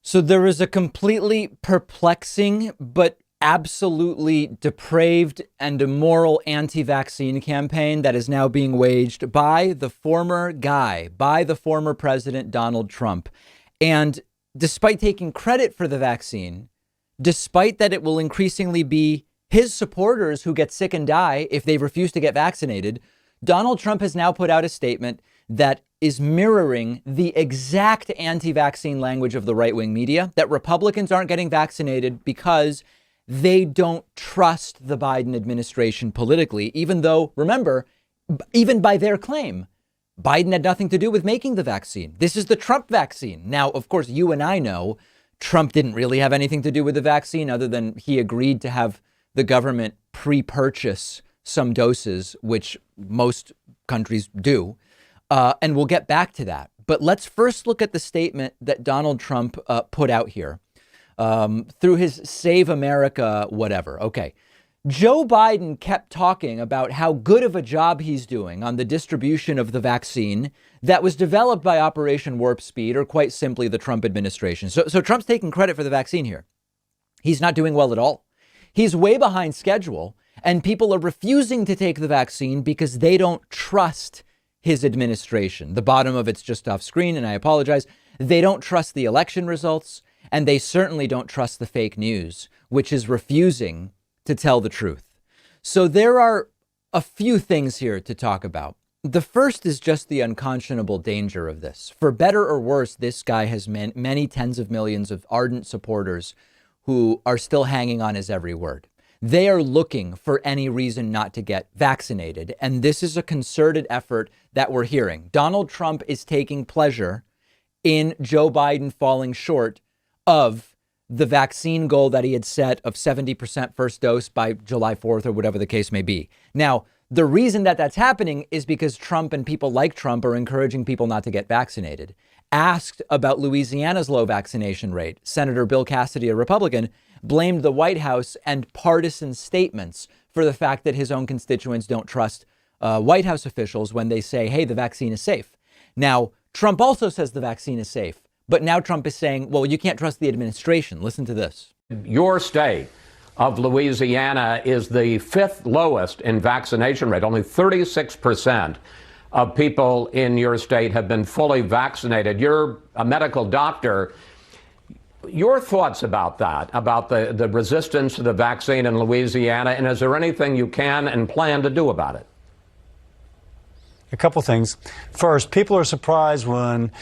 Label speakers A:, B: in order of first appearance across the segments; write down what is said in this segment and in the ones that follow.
A: So there is a completely perplexing but absolutely depraved and immoral anti-vaccine campaign that is now being waged by the former President Donald Trump. And despite taking credit for the vaccine, despite that it will increasingly be his supporters who get sick and die if they refuse to get vaccinated, Donald Trump has now put out a statement that is mirroring the exact anti-vaccine language of the right-wing media, that Republicans aren't getting vaccinated because they don't trust the Biden administration politically, even though, remember, even by their claim, Biden had nothing to do with making the vaccine. This is the Trump vaccine. Now, of course, you and I know Trump didn't really have anything to do with the vaccine other than he agreed to have the government pre-purchase some doses, which most countries do. And we'll get back to that. But let's first look at the statement that Donald Trump put out here through his Save America, whatever. Okay. Joe Biden kept talking about how good of a job he's doing on the distribution of the vaccine that was developed by Operation Warp Speed, or quite simply the Trump administration. So Trump's taking credit for the vaccine here. He's not doing well at all. He's way behind schedule, and people are refusing to take the vaccine because they don't trust his administration. The bottom of it's just off screen, and I apologize. They don't trust the election results, and they certainly don't trust the fake news, which is refusing to tell the truth. So there are a few things here to talk about. The first is just the unconscionable danger of this. For better or worse, this guy has many tens of millions of ardent supporters who are still hanging on his every word. They are looking for any reason not to get vaccinated. And this is a concerted effort that we're hearing. Donald Trump is taking pleasure in Joe Biden falling short of the vaccine goal that he had set of 70% first dose by July 4th or whatever the case may be. Now, the reason that that's happening is because Trump and people like Trump are encouraging people not to get vaccinated. Asked about Louisiana's low vaccination rate, Senator Bill Cassidy, a Republican, blamed the White House and partisan statements for the fact that his own constituents don't trust White House officials when they say, hey, the vaccine is safe. Now, Trump also says the vaccine is safe, but now Trump is saying, well, you can't trust the administration. Listen to this.
B: Your state of Louisiana is the fifth lowest in vaccination rate. Only 36% of people in your state have been fully vaccinated. You're a medical doctor. Your thoughts about that, about the resistance to the vaccine in Louisiana, and is there anything you can and plan to do about it?
C: A couple things. First, people are surprised when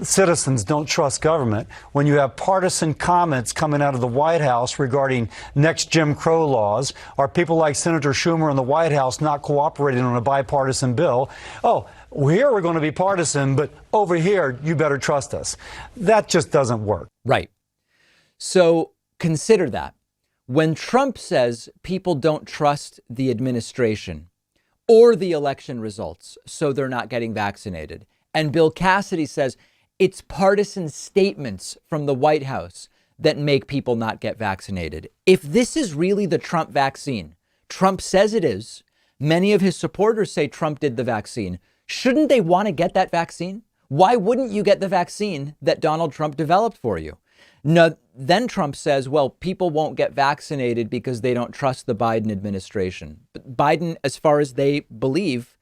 C: citizens don't trust government. When you have partisan comments coming out of the White House regarding next Jim Crow laws, or people like Senator Schumer in the White House not cooperating on a bipartisan bill. Oh, here we're going to be partisan, but over here, you better trust us. That just doesn't work.
A: Right. So consider that. When Trump says people don't trust the administration or the election results, so they're not getting vaccinated, and Bill Cassidy says it's partisan statements from the White House that make people not get vaccinated. If this is really the Trump vaccine, Trump says it is, many of his supporters say Trump did the vaccine, shouldn't they want to get that vaccine? Why wouldn't you get the vaccine that Donald Trump developed for you? No, then Trump says, well, people won't get vaccinated because they don't trust the Biden administration. But Biden, as far as they believe,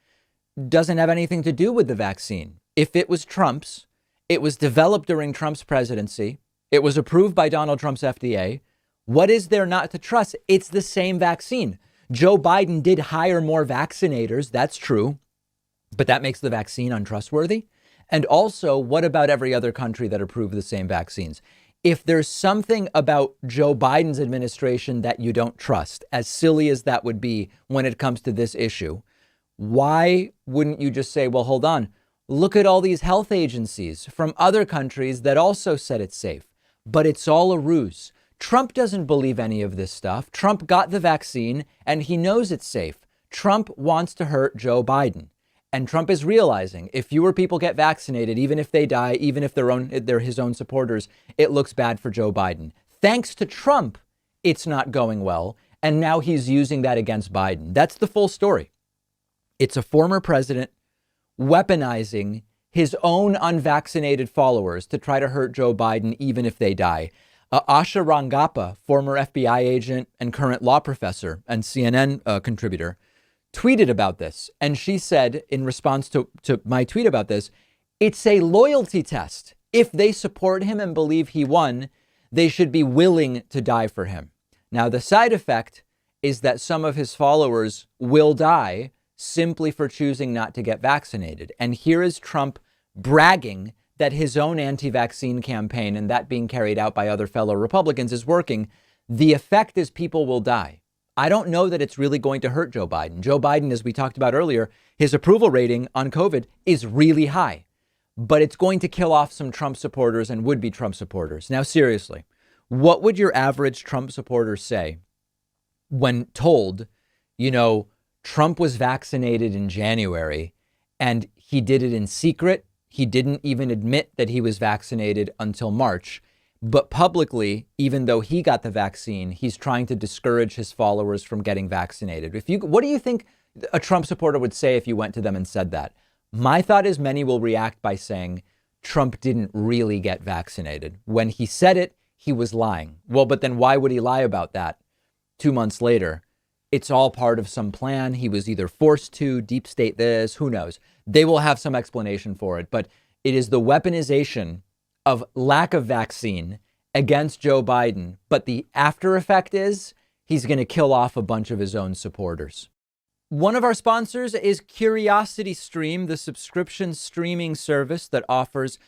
A: doesn't have anything to do with the vaccine. If it was Trump's, it was developed during Trump's presidency. It was approved by Donald Trump's FDA. What is there not to trust? It's the same vaccine. Joe Biden did hire more vaccinators. That's true. But that makes the vaccine untrustworthy. And also, what about every other country that approved the same vaccines? If there's something about Joe Biden's administration that you don't trust, as silly as that would be when it comes to this issue, why wouldn't you just say, well, hold on, look at all these health agencies from other countries that also said it's safe, but it's all a ruse. Trump doesn't believe any of this stuff. Trump got the vaccine and he knows it's safe. Trump wants to hurt Joe Biden. And Trump is realizing if fewer people get vaccinated, even if they die, even if they're his own supporters, it looks bad for Joe Biden. Thanks to Trump, it's not going well. And now he's using that against Biden. That's the full story. It's a former president weaponizing his own unvaccinated followers to try to hurt Joe Biden, even if they die. Asha Rangappa, former FBI agent and current law professor and CNN contributor, tweeted about this. And she said, in response to my tweet about this, it's a loyalty test. If they support him and believe he won, they should be willing to die for him. Now, the side effect is that some of his followers will die simply for choosing not to get vaccinated. And here is Trump bragging that his own anti-vaccine campaign, and that being carried out by other fellow Republicans, is working. The effect is people will die. I don't know that it's really going to hurt Joe Biden. Joe Biden, as we talked about earlier, his approval rating on COVID is really high, but it's going to kill off some Trump supporters and would-be Trump supporters. Now, seriously, what would your average Trump supporter say when told, Trump was vaccinated in January and he did it in secret? He didn't even admit that he was vaccinated until March. But publicly, even though he got the vaccine, he's trying to discourage his followers from getting vaccinated. What do you think a Trump supporter would say if you went to them and said that? My thought is many will react by saying Trump didn't really get vaccinated. When he said it, he was lying. Well, but then why would he lie about that 2 months later? It's all part of some plan. He was either forced to, deep state this, who knows? They will have some explanation for it, but it is the weaponization of lack of vaccine against Joe Biden. But the after effect is he's going to kill off a bunch of his own supporters. One of our sponsors is CuriosityStream, the subscription streaming service that offers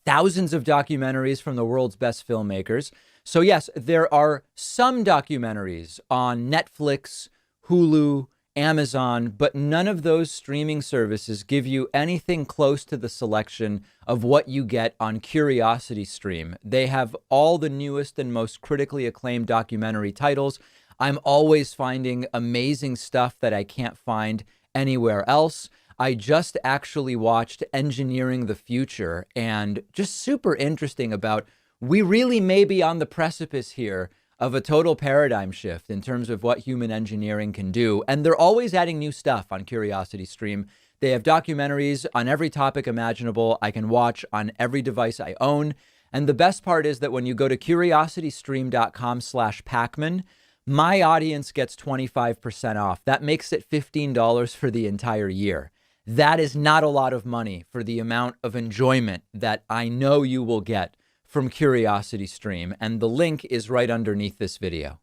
A: thousands of documentaries from the world's best filmmakers. So yes, there are some documentaries on Netflix, Hulu, Amazon, but none of those streaming services give you anything close to the selection of what you get on CuriosityStream. They have all the newest and most critically acclaimed documentary titles. I'm always finding amazing stuff that I can't find anywhere else. I just actually watched Engineering the Future, and just super interesting about we really may be on the precipice here of a total paradigm shift in terms of what human engineering can do. And they're always adding new stuff on CuriosityStream. They have documentaries on every topic imaginable. I can watch on every device I own. And the best part is that when you go to curiositystream.com/Pacman, my audience gets 25% off. That makes it $15 for the entire year. That is not a lot of money for the amount of enjoyment that I know you will get from CuriosityStream, and the link is right underneath this video.